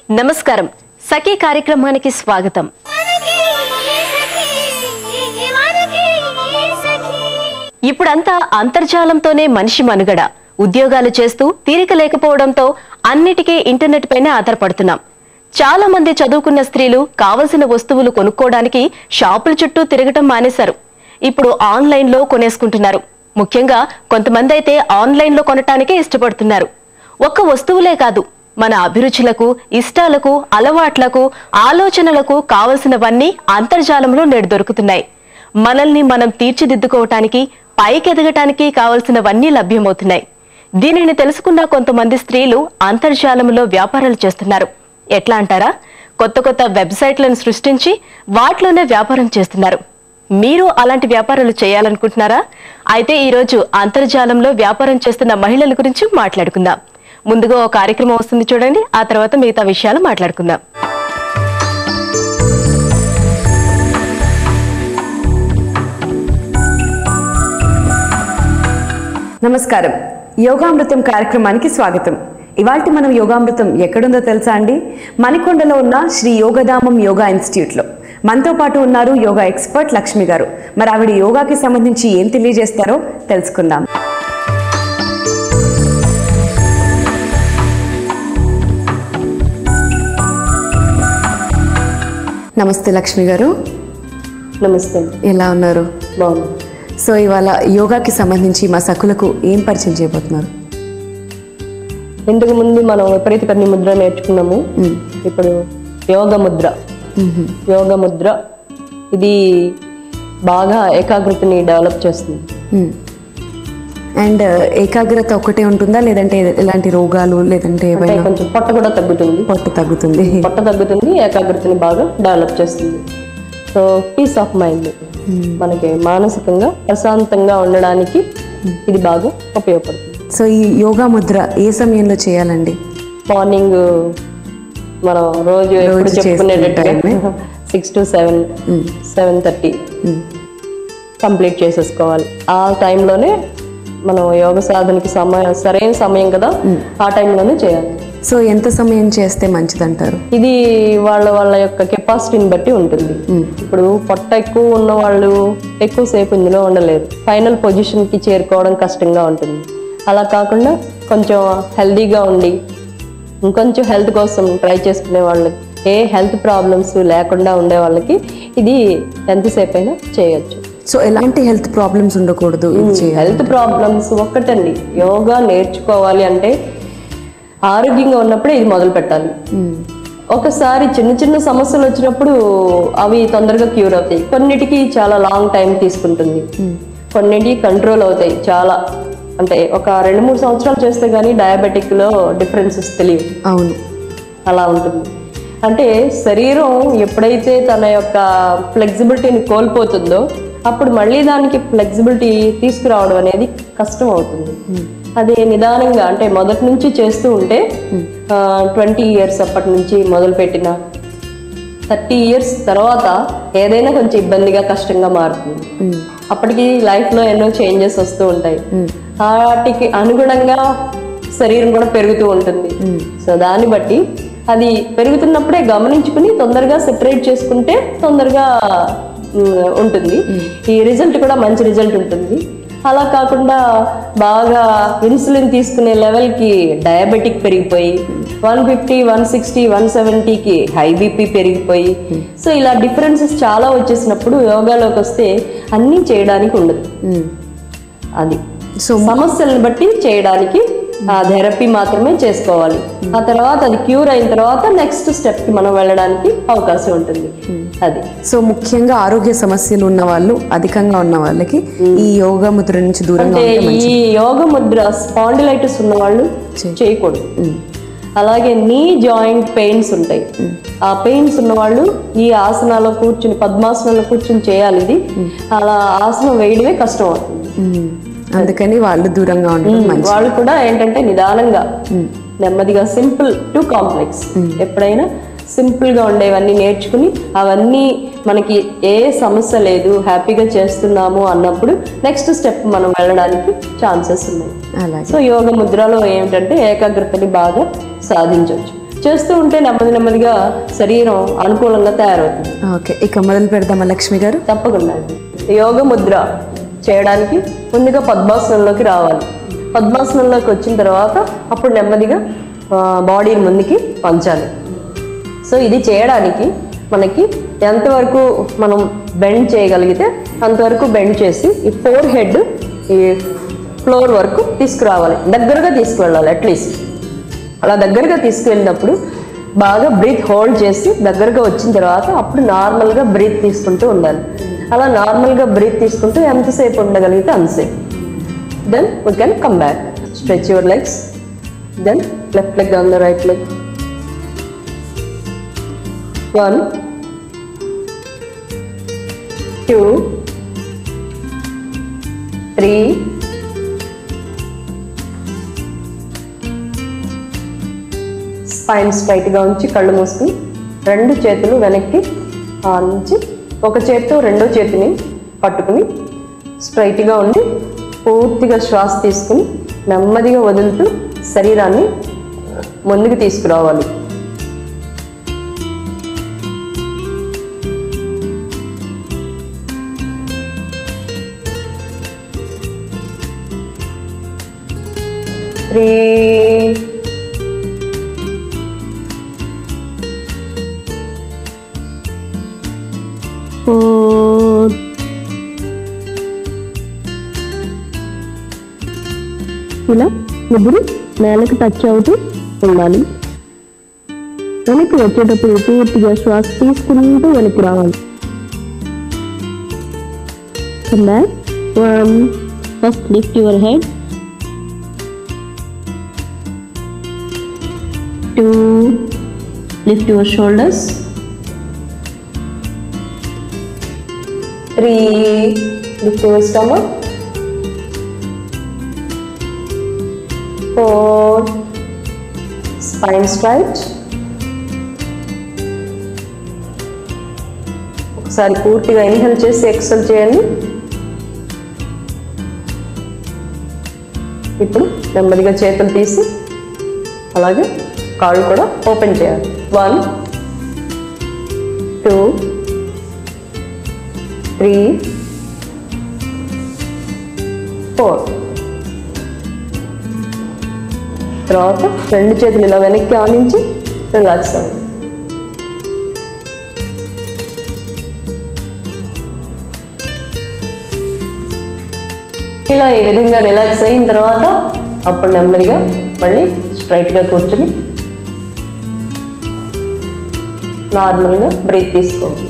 నమస్కారం. సఖీ కార్యక్రమానికి స్వాగతం. ఇప్పుడంతా అంతర్జాలంతోనే మనిషి మనుగడ. ఉద్యోగాలు చేస్తూ తీరిక లేకపోవడంతో అన్నిటికీ ఇంటర్నెట్ పైనే ఆధారపడుతున్నాం. చాలా మంది చదువుకున్న స్త్రీలు కావలసిన వస్తువులు కొనుక్కోవడానికి షాపుల చుట్టూ తిరగటం మానేశారు. ఇప్పుడు ఆన్లైన్ లో కొనేసుకుంటున్నారు. ముఖ్యంగా కొంతమంది అయితే ఆన్లైన్ లో కొనటానికే ఇష్టపడుతున్నారు. ఒక్క వస్తువులే కాదు, మన అభిరుచులకు, ఇష్టాలకు, అలవాట్లకు, ఆలోచనలకు కావలసినవన్నీ అంతర్జాలంలో నేడు దొరుకుతున్నాయి. మనల్ని మనం తీర్చిదిద్దుకోవటానికి, పైకెదగటానికి కావలసినవన్నీ లభ్యమవుతున్నాయి. దీనిని తెలుసుకున్న కొంతమంది స్త్రీలు అంతర్జాలంలో వ్యాపారాలు చేస్తున్నారు. ఎట్లా అంటారా? కొత్త కొత్త వెబ్సైట్లను సృష్టించి వాటిలోనే వ్యాపారం చేస్తున్నారు. మీరు అలాంటి వ్యాపారాలు చేయాలనుకుంటున్నారా? అయితే ఈరోజు అంతర్జాలంలో వ్యాపారం చేస్తున్న మహిళల గురించి మాట్లాడుకుందాం. ముందుగా ఒక కార్యక్రమం వస్తుంది చూడండి, ఆ తర్వాత మిగతా విషయాలు మాట్లాడుకుందాం. నమస్కారం. యోగామృతం కార్యక్రమానికి స్వాగతం. ఇవాల్టి మనం యోగామృతం ఎక్కడుందో తెలుసా అండి? మణికొండలో ఉన్న శ్రీ యోగధామం యోగా ఇన్స్టిట్యూట్లో మనతో పాటు ఉన్నారు యోగా ఎక్స్పర్ట్ లక్ష్మి గారు. మరి ఆవిడ యోగాకి సంబంధించి ఏం తెలియజేస్తారో తెలుసుకుందాం. నమస్తే లక్ష్మి గారు. నమస్తే. ఎలా ఉన్నారు? బాగుంది. సో ఇవాళ యోగాకి సంబంధించి మా సఖులకు ఏం పరిచయం చేయబోతున్నారు? ఇంతకు ముందు మనం విపరీత కర్ణి ముద్ర నేర్చుకున్నాము. ఇప్పుడు యోగ ముద్ర. యోగ ముద్ర ఇది బాగా ఏకాగ్రతని డెవలప్ చేస్తుంది. అండ్ ఏకాగ్రత ఒకటే ఉంటుందా, లేదంటే ఎలాంటి రోగాలు, లేదంటే కొంచెం పొట్ట కూడా తగ్గుతుంది. పొట్ట తగ్గుతుంది, ఏకాగ్రతని బాగా డెవలప్ చేస్తుంది. సో పీస్ ఆఫ్ మైండ్, మనకి మానసికంగా ప్రశాంతంగా ఉండడానికి ఇది బాగా ఉపయోగపడుతుంది. సో ఈ యోగా ముద్ర ఏ సమయంలో చేయాలండి? మార్నింగ్ మనం రోజు ఎప్పుడు చెప్పుకునేటట్టుగా 6 to 7, 7:30 కంప్లీట్ చేసేసుకోవాలి. ఆ టైంలోనే మనం యోగ సాధనకి సరైన సమయం కదా, ఆ టైంలోనే చేయాలి. సో ఎంత సమయం చేస్తే మంచిదంటారు? ఇది వాళ్ళ యొక్క కెపాసిటీని బట్టి ఉంటుంది. ఇప్పుడు పొట్ట ఎక్కువ ఉన్న వాళ్ళు ఎక్కువసేపు ఇందులో ఉండలేరు. ఫైనల్ పొజిషన్కి చేరుకోవడం కష్టంగా ఉంటుంది. అలా కాకుండా కొంచెం హెల్దీగా ఉండి ఇంకొంచెం హెల్త్ కోసం ట్రై చేసుకునే వాళ్ళకి, ఏ హెల్త్ ప్రాబ్లమ్స్ లేకుండా ఉండే వాళ్ళకి ఇది ఎంతసేపు అయినా చేయొచ్చు. సో ఎలాంటి హెల్త్ ప్రాబ్లమ్స్ ఉండకూడదు? హెల్త్ ప్రాబ్లమ్స్ ఒక్కటండి, యోగా నేర్చుకోవాలి అంటే ఆరోగ్యంగా ఉన్నప్పుడే ఇది మొదలు పెట్టాలి. ఒకసారి చిన్న చిన్న సమస్యలు వచ్చినప్పుడు అవి తొందరగా క్యూర్ అవుతాయి. కొన్నిటికి చాలా లాంగ్ టైం తీసుకుంటుంది. కొన్నిటికి కంట్రోల్ అవుతాయి చాలా, అంటే ఒక 2-3 సంవత్సరాలు చేస్తే కానీ డయాబెటిక్లో డిఫరెన్సెస్ తెలియవు. అవును, అలా ఉంటుంది. అంటే శరీరం ఎప్పుడైతే తన యొక్క ఫ్లెక్సిబిలిటీని కోల్పోతుందో అప్పుడు మళ్ళీ దానికి ఫ్లెక్సిబిలిటీ తీసుకురావడం అనేది కష్టం అవుతుంది. అదే నిదానంగా, అంటే మొదటి నుంచి చేస్తూ ఉంటే 20 years అప్పటి నుంచి మొదలుపెట్టిన 30 years తర్వాత ఏదైనా కొంచెం ఇబ్బందిగా, కష్టంగా మారుతుంది. అప్పటికి లైఫ్లో ఎన్నో చేంజెస్ వస్తూ ఉంటాయి. వాటికి అనుగుణంగా శరీరం కూడా పెరుగుతూ ఉంటుంది. సో దాన్ని బట్టి అది పెరుగుతున్నప్పుడే గమనించుకుని తొందరగా సెపరేట్ చేసుకుంటే తొందరగా ఉంటుంది. ఈ రిజల్ట్ కూడా మంచి రిజల్ట్ ఉంటుంది. అలా కాకుండా బాగా ఇన్సులిన్ తీసుకునే లెవెల్కి డయాబెటిక్ పెరిగిపోయి 150, 160, 170కి హై బీపీ పెరిగిపోయి, సో ఇలా డిఫరెన్సెస్ చాలా వచ్చేసినప్పుడు యోగాలోకి వస్తే అన్నీ చేయడానికి ఉండదు. అది సో సమస్యలను బట్టి చేయడానికి ఆ థెరపీ మాత్రమే చేసుకోవాలి. ఆ తర్వాత అది క్యూర్ అయిన తర్వాత నెక్స్ట్ స్టెప్కి మనం వెళ్ళడానికి అవకాశం ఉంటుంది. అది సో ముఖ్యంగా ఆరోగ్య సమస్యలు ఉన్న వాళ్ళు, అధికంగా ఉన్న వాళ్ళకి ఈ యోగా ముద్ర నుంచి దూరంగా ఈ యోగ ముద్ర స్పాండిలైటిస్ ఉన్న వాళ్ళు చేయకూడదు. అలాగే నీ జాయింట్ పెయిన్స్ ఉంటాయి, ఆ పెయిన్స్ ఉన్న వాళ్ళు ఈ ఆసనాలో కూర్చుని, పద్మాసనంలో కూర్చుని చేయాలి. ఇది అలా ఆసనం వేయడమే కష్టం అవుతుంది. అందుకని వాళ్ళు దూరంగా ఉండడం. వాళ్ళు కూడా ఏంటంటే నిదానంగా, నెమ్మదిగా, సింపుల్ టు కాంప్లెక్స్, ఎప్పుడైనా సింపుల్ గా ఉండేవన్నీ నేర్చుకుని అవన్నీ మనకి ఏ సమస్య లేదు, హ్యాపీగా చేస్తున్నాము అన్నప్పుడు నెక్స్ట్ స్టెప్ మనం వెళ్ళడానికి ఛాన్సెస్ ఉన్నాయి. సో యోగ ముద్రలో ఏమిటంటే ఏకాగ్రతని బాగా సాధించవచ్చు. చేస్తూ ఉంటే నెమ్మదిగా శరీరం అనుకూలంగా తయారవుతుంది. ఓకే, ఇక మొదలు పెడదామా లక్ష్మి గారు? తప్పకుండా. యోగ ముద్ర చేయడానికి ముందుగా పద్మాసనంలోకి రావాలి. పద్మాసనంలోకి వచ్చిన తర్వాత అప్పుడు నెమ్మదిగా బాడీని ముందుకి పంచాలి. సో ఇది చేయడానికి మనకి ఎంతవరకు మనం బెండ్ చేయగలిగితే అంతవరకు బెండ్ చేసి ఈ ఫోర్ హెడ్ ఈ ఫ్లోర్ వరకు తీసుకురావాలి. దగ్గరగా తీసుకువెళ్ళాలి. అట్లీస్ట్ అలా దగ్గరగా తీసుకువెళ్ళినప్పుడు బాగా బ్రీత్ హోల్డ్ చేసి దగ్గరగా వచ్చిన తర్వాత అప్పుడు నార్మల్గా బ్రీత్ తీసుకుంటూ ఉండాలి. అలా నార్మల్గా బ్రీత్ తీసుకుంటూ ఎంతసేపు ఉండగలిగితే అంతసేపు. Then we can come back. Stretch your legs. Then left leg on the right leg. 1 2 3 spine స్ట్రైట్గా ఉంచి కళ్ళు మూసుకుని 2 చేతులు వెనక్కి ఆనించి ఒక చేత్తో రెండో చేతిని పట్టుకుని స్ట్రైట్గా ఉండి పూర్తిగా శ్వాస తీసుకుని నెమ్మదిగా వదులుతూ శరీరాన్ని ముందుకు తీసుకురావాలి. ఇలా ముగ్గురు నేలకు టచ్ అవుతూ ఉండాలి. వెనక్కి వచ్చేటప్పుడు పూర్తిగా శ్వాస తీసుకుంటూ వెనక్కి రావాలి. First lift your head. 2 lift your shoulders. 3 lift your stomach. 4 spine straight. ఒకసారి పూర్తిగా ఇన్హేల్ చేసి ఎక్సెల్ చేయండి. ఇప్పుడు నెమ్మదిగా చేతులు తీసి అలాగే కాళ్ళు కూడా ఓపెన్ చేయాలి. 1 2 3 4. తర్వాత 2 చేతులు ఇలా వెనక్కి ఆనించి రిలాక్స్ అవ్వండి. ఇలా ఈ విధంగా రిలాక్స్ అయిన తర్వాత అప్పుడు నెమ్మదిగా మళ్ళీ స్ట్రైట్గా కూర్చొని నార్మల్గా బ్రీత్ తీసుకోండి.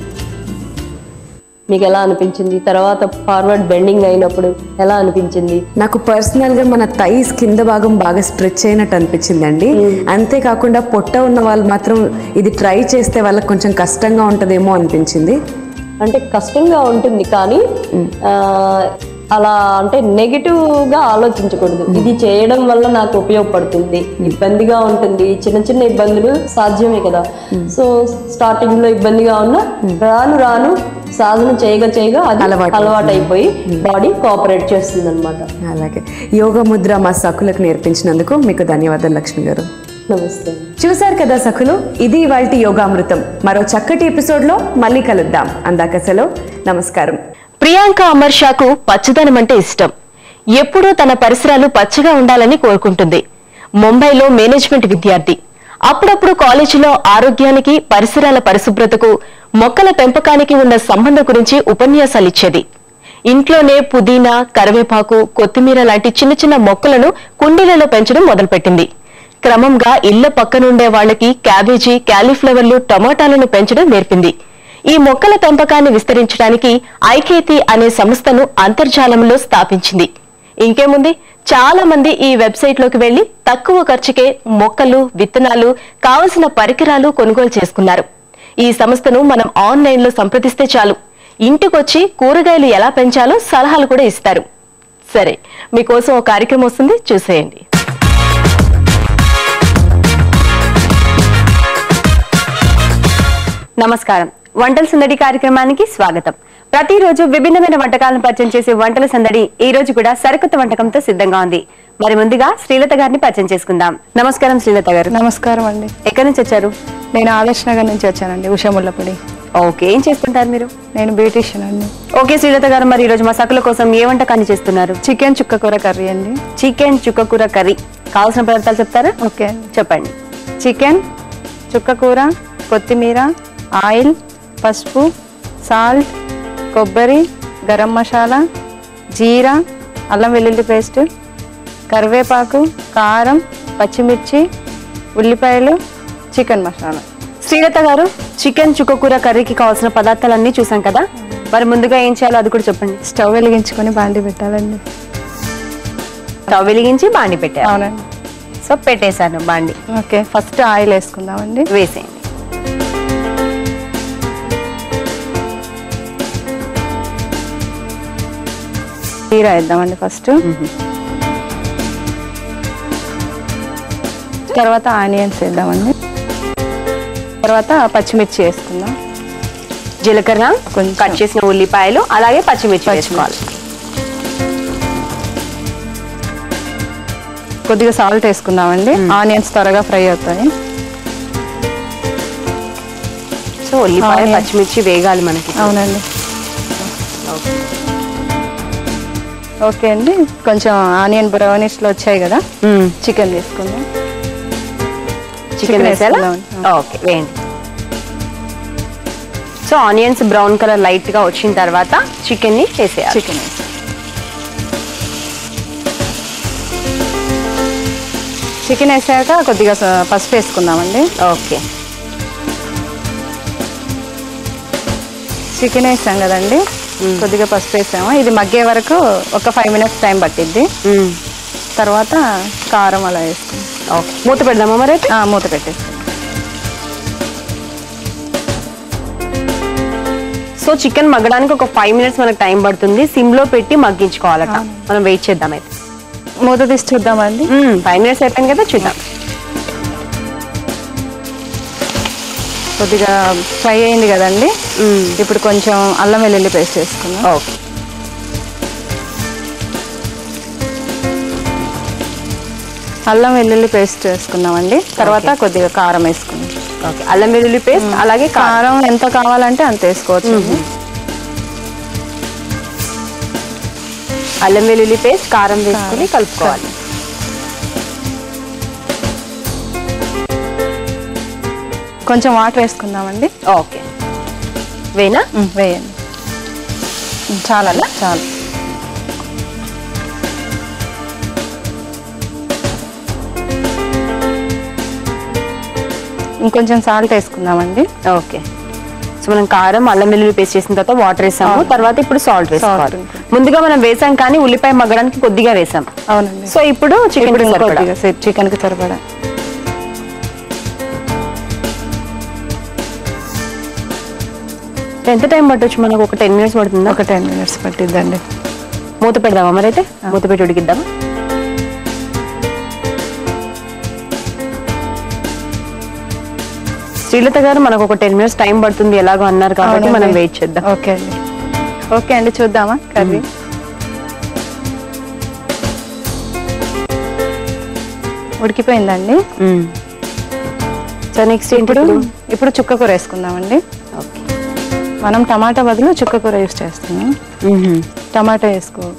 మీకు ఎలా అనిపించింది? తర్వాత ఫార్వర్డ్ బెండింగ్ అయినప్పుడు ఎలా అనిపించింది? నాకు పర్సనల్ గా మన థైస్ కింద భాగం బాగా స్ట్రెచ్ అయినట్టు అనిపించిందండి. అంతేకాకుండా పొట్ట ఉన్న వాళ్ళు మాత్రం ఇది ట్రై చేస్తే వాళ్ళకి కొంచెం కష్టంగా ఉంటుందేమో అనిపించింది. అంటే కష్టంగా ఉంటుంది కానీ అలా అంటే నెగిటివ్ గా ఆలోచించకూడదు. ఇది చేయడం వల్ల నాకు ఉపయోగపడుతుంది, ఇబ్బందిగా ఉంటుంది, చిన్న చిన్న ఇబ్బందులు సాధ్యమే కదా. సో స్టార్టింగ్ లో ఇబ్బందిగా ఉన్నా రాను రాను సాధన చేయగా అది అలవాటు అయిపోయి బాడీ కోఆపరేట్ చేస్తుంది అనమాట. అలాగే యోగ ముద్ర మా సఖులకు నేర్పించినందుకు మీకు ధన్యవాదాలు లక్ష్మి గారు. నమస్తే. చూశారు కదా సఖులు, ఇది ఇవాల్టి యోగామృతం. మరో చక్కటి ఎపిసోడ్ లో మళ్ళీ కలుద్దాం. అందాక సెలవు. నమస్కారం. ప్రియాంక అమర్ షాకు పచ్చదనం అంటే ఇష్టం. ఎప్పుడూ తన పరిసరాలు పచ్చగా ఉండాలని కోరుకుంటుంది. ముంబైలో మేనేజ్మెంట్ విద్యార్థి. అప్పుడప్పుడు కాలేజీలో ఆరోగ్యానికి, పరిసరాల పరిశుభ్రతకు, మొక్కల పెంపకానికి ఉన్న సంబంధం గురించి ఉపన్యాసాలిచ్చేది. ఇంట్లోనే పుదీనా, కరివేపాకు, కొత్తిమీర లాంటి చిన్న చిన్న మొక్కలను కుండీలలో పెంచడం మొదలుపెట్టింది. క్రమంగా ఇళ్ల పక్కనుండే వాళ్లకి క్యాబేజీ, క్యాలీఫ్లవర్లు, టమాటాలను పెంచడం నేర్పింది. ఈ మొక్కల పెంపకాన్ని విస్తరించడానికి ఐకేతి అనే సంస్థను అంతర్జాలంలో స్థాపించింది. ఇంకేముంది, చాలా మంది ఈ వెబ్సైట్ లోకి వెళ్లి తక్కువ ఖర్చుకే మొక్కలు, విత్తనాలు, కావలసిన పరికరాలు కొనుగోలు చేసుకున్నారు. ఈ సంస్థను మనం ఆన్లైన్ లో సంప్రదిస్తే చాలు, ఇంటికొచ్చి కూరగాయలు ఎలా పెంచాలో సలహాలు కూడా ఇస్తారు. సరే, మీకోసం ఒక కార్యక్రమం వస్తుంది, చూసేయండి. నమస్కారం. వంటల సందడి కార్యక్రమానికి స్వాగతం. ప్రతిరోజు విభిన్నమైన వంటకాలను పరిచయం చేసే వంటల సందడి ఈ రోజు కూడా సరికొత్త వంటకంతో సిద్ధంగా ఉంది. మరి ముందుగా శ్రీలత గారిని పరిచయం చేసుకుందాం. నమస్కారం శ్రీలత గారు. నమస్కారం అండి. ఎక్కడి నుంచి వచ్చారు? నేను ఆదర్శ్ నగర్ నుంచి వచ్చానండి, ఉషముల్లపడి. ఓకే, ఏం చేస్తుంటారు మీరు? నేను బ్యూటీషియన్ అండి. ఓకే శ్రీలత గారు, మరి ఈ రోజు మా సకుల కోసం ఏ వంటకాన్ని చేస్తున్నారు? చికెన్ చుక్కకూర కర్రీ అండి. చికెన్ చుక్కకూర కర్రీ. కావాల్సిన పదార్థాలు చెప్తారా? ఓకే అండి. చెప్పండి. చికెన్, చుక్కకూర, కొత్తిమీర, ఆయిల్, పసుపు, సాల్ట్, కొబ్బరి, గరం మసాలా, జీరా, అల్లం వెల్లుల్లి పేస్ట్, కరివేపాకు, కారం, పచ్చిమిర్చి, ఉల్లిపాయలు, చికెన్ మసాలా. శ్రీలత గారు, చికెన్ చుక్కకూర కర్రీకి కావాల్సిన పదార్థాలన్నీ చూసాం కదా, మరి ముందుగా ఏం చేయాలో అది కూడా చెప్పండి. స్టవ్ వెలిగించుకొని బాండి పెట్టాలండి. స్టవ్ వెలిగించి బాండి పెట్టారు. అవునండి. సో పెట్టేశాను బాండి. ఓకే, ఫస్ట్ ఆయిల్ వేసుకుందామండి. వేసేయండి. జీరా వేద్దామండి ఫస్ట్. తర్వాత ఆనియన్స్ వేద్దామండి. తర్వాత పచ్చిమిర్చి వేసుకుందాం. జీలకర్ర, కొంచెం కట్ చేసిన ఉల్లిపాయలు, అలాగే పచ్చిమిర్చి వేసుకోవాలి. కొద్దిగా సాల్ట్ వేసుకుందామండి. ఆనియన్స్ త్వరగా ఫ్రై అవుతాయి. సో ఉల్లిపాయ పచ్చిమిర్చి వేగాలి మనకి. అవునండి. ఓకే అండి, కొంచెం ఆనియన్ బ్రౌనిష్ లో వచ్చాయి కదా, చికెన్ తీసుకుందాం. చికెన్ వేసేలా? ఓకే, వేయండి. So onions brown colour light గా వచ్చిన తర్వాత చికెన్ ని వేసేయాలి. చికెన్ చికెన్ వేసాక కొద్దిగా పసుపు వేసుకుందామండి. ఓకే, చికెన్ వేసాం కదండి, కొద్దిగా పసుపు వేసాము. ఇది మగ్గే వరకు ఒక 5 minutes టైం పట్టిద్ది. తర్వాత కారం అలా వేసుకుందాం. ఓకే, మూత పెడదామా మరి? మూత పెట్టేస్తాం. సో చికెన్ మగ్గడానికి ఒక 5 minutes మనకు టైం పడుతుంది. సిమ్ లో పెట్టి మగ్గించుకోవాలట. మనం వెయిట్ చేద్దాం అయితే. మూత తీసి చూద్దామండి. 5 minutes అయిపోయింది కదా, చూద్దాం. కొద్దిగా ఫ్రై అయింది కదండి. ఇప్పుడు కొంచెం అల్లం వెల్లుల్లి పేస్ట్ వేసుకుందాం. ఓకే, అల్లం వెల్లుల్లి పేస్ట్ వేసుకుందామండి. తర్వాత కొద్దిగా కారం వేసుకుందాం. ఓకే, అల్లం వెల్లుల్లి పేస్ట్, అలాగే కారం ఎంత కావాలంటే అంత వేసుకోవచ్చు. అల్లం వెల్లుల్లి పేస్ట్, కారం వేసుకుని కలుపుకోవాలి. కొంచెం వాటర్ వేసుకుందామండి. ఓకే, వేనా? వేయండి. చాలా చాలా. ఇంకొంచెం సాల్ట్ వేసుకుందామండి. ఓకే, సో మనం కారం, అల్లం వెల్లుల్లి పేస్ట్ చేసిన తర్వాత వాటర్ వేసాము. తర్వాత ఇప్పుడు సాల్ట్ వేసుకోవాలి. ముందుగా మనం వేసాం కానీ ఉల్లిపాయ మగ్గడానికి కొద్దిగా వేసాం. అవునండి. సో ఇప్పుడు చికెన్ చికెన్ కి సరిపడా. ఎంత టైం పట్టొచ్చు మనకు? ఒక 10 minutes పడుతుందా? ఒక 10 minutes పట్టిద్దండి. మూత పెడదామా మరి అయితే? మూత పెట్టి ఉడికిద్దామా? శ్రీలత గారు, మనకు ఒక 10 minutes టైం పడుతుంది ఎలాగో అన్నారు కాబట్టి మనం వెయిట్ చేద్దాం. ఓకే అండి. ఓకే అండి, చూద్దామా కర్రీ? ఉడికిపోయిందండి. సో నెక్స్ట్ ఇప్పుడు చుక్కకూర వేసుకుందామండి. ఓకే, మనం టమాటా బదులు చుక్కకూర యూస్ చేస్తున్నాం. టమాటా